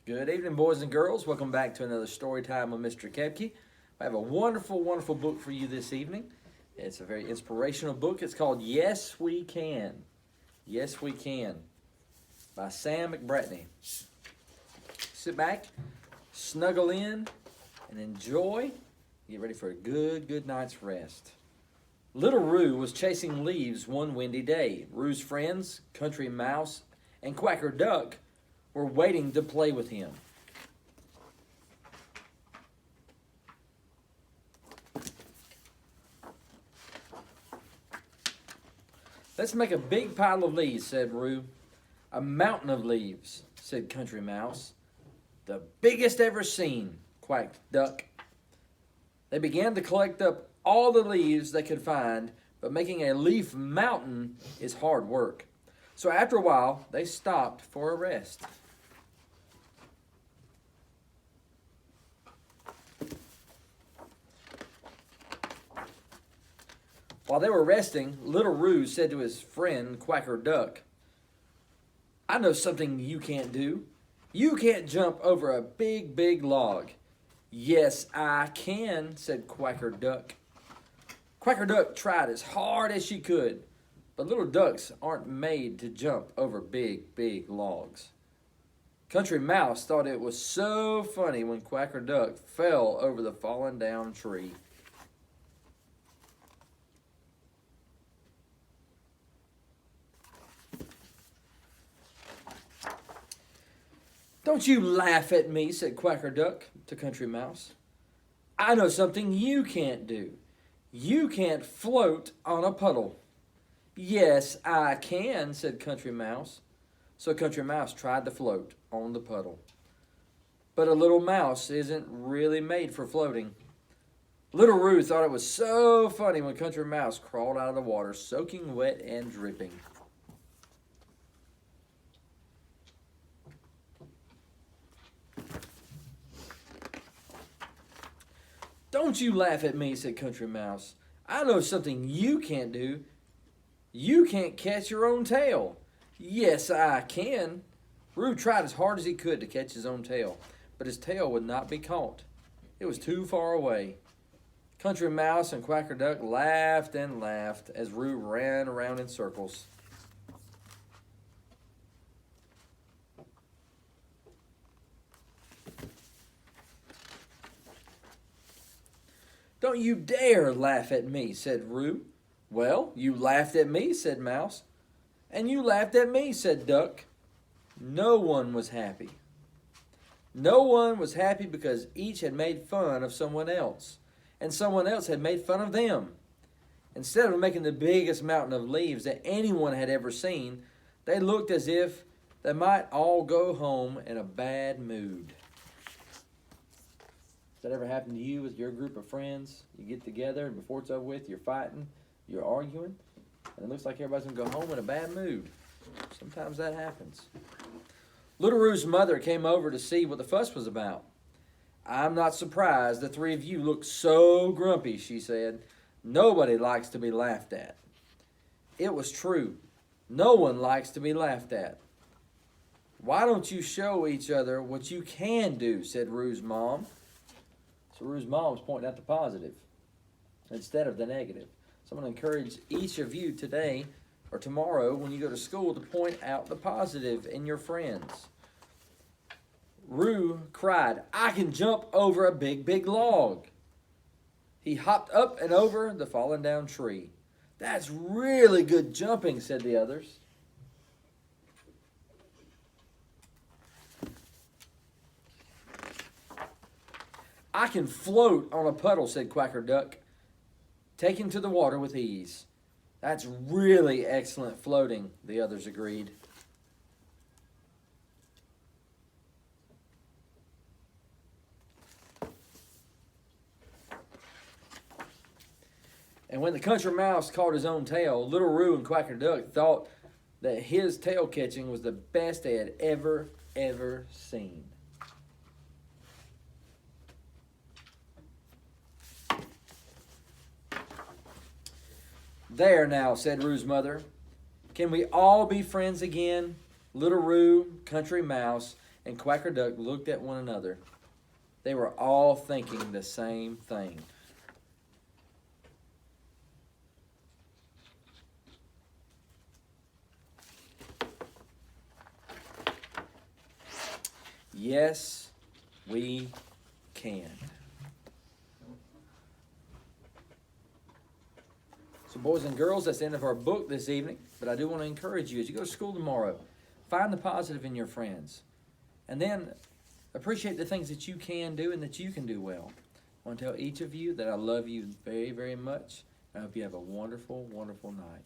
Good evening, boys and girls. Welcome back to another story time with Mr. Kepke. I have a wonderful, wonderful book for you this evening. It's a very inspirational book. It's called Yes We Can. Yes We Can by Sam McBratney. Sit back, snuggle in, and enjoy. Get ready for a good night's rest. Little Roo was chasing leaves one windy day. Roo's friends, Country Mouse and Quacker Duck, were waiting to play with him. Let's make a big pile of leaves, said Roo. A mountain of leaves, said Country Mouse. The biggest ever seen, quacked Duck. They began to collect up all the leaves they could find, but making a leaf mountain is hard work. So after a while, they stopped for a rest. While they were resting, Little Roo said to his friend Quacker Duck, I know something you can't do. You can't jump over a big log. Yes, I can, said Quacker Duck. Quacker Duck tried as hard as she could, but little ducks aren't made to jump over big logs. Country Mouse thought it was so funny when Quacker Duck fell over the fallen down tree. Don't you laugh at me, said Quacker Duck to Country Mouse. I know something you can't do. You can't float on a puddle. Yes, I can, said Country Mouse. So Country Mouse tried to float on the puddle. But a little mouse isn't really made for floating. Little Roo thought it was so funny when Country Mouse crawled out of the water, soaking wet and dripping. Don't you laugh at me, said Country Mouse. I know something you can't do. You can't catch your own tail. Yes, I can. Roo tried as hard as he could to catch his own tail, but his tail would not be caught. It was too far away. Country Mouse and Quacker Duck laughed and laughed as Roo ran around in circles. Don't you dare laugh at me, said Roo. Well, you laughed at me, said Mouse. And you laughed at me, said Duck. No one was happy. No one was happy because each had made fun of someone else, and someone else had made fun of them. Instead of making the biggest mountain of leaves that anyone had ever seen, they looked as if they might all go home in a bad mood. Has that ever happened to you with your group of friends? You get together and before it's over with, you're fighting, you're arguing, and it looks like everybody's going to go home in a bad mood. Sometimes that happens. Little Roo's mother came over to see what the fuss was about. I'm not surprised the three of you look so grumpy, she said. Nobody likes to be laughed at. It was true. No one likes to be laughed at. Why don't you show each other what you can do, said Roo's mom. So Roo's mom was pointing out the positive instead of the negative. So I'm going to encourage each of you today or tomorrow when you go to school to point out the positive in your friends. Roo cried, I can jump over a big log. He hopped up and over the fallen down tree. That's really good jumping, said the others. I can float on a puddle, said Quacker Duck, taken to the water with ease. That's really excellent floating, the others agreed. And when the Country Mouse caught his own tail, Little Roo and Quacker Duck thought that his tail catching was the best they had ever seen. There now, said Roo's mother. Can we all be friends again? Little Roo, Country Mouse, and Quacker Duck looked at one another. They were all thinking the same thing. Yes, we can. So boys and girls, that's the end of our book this evening. But I do want to encourage you, as you go to school tomorrow, find the positive in your friends. And then appreciate the things that you can do and that you can do well. I want to tell each of you that I love you very, very much. I hope you have a wonderful, wonderful night.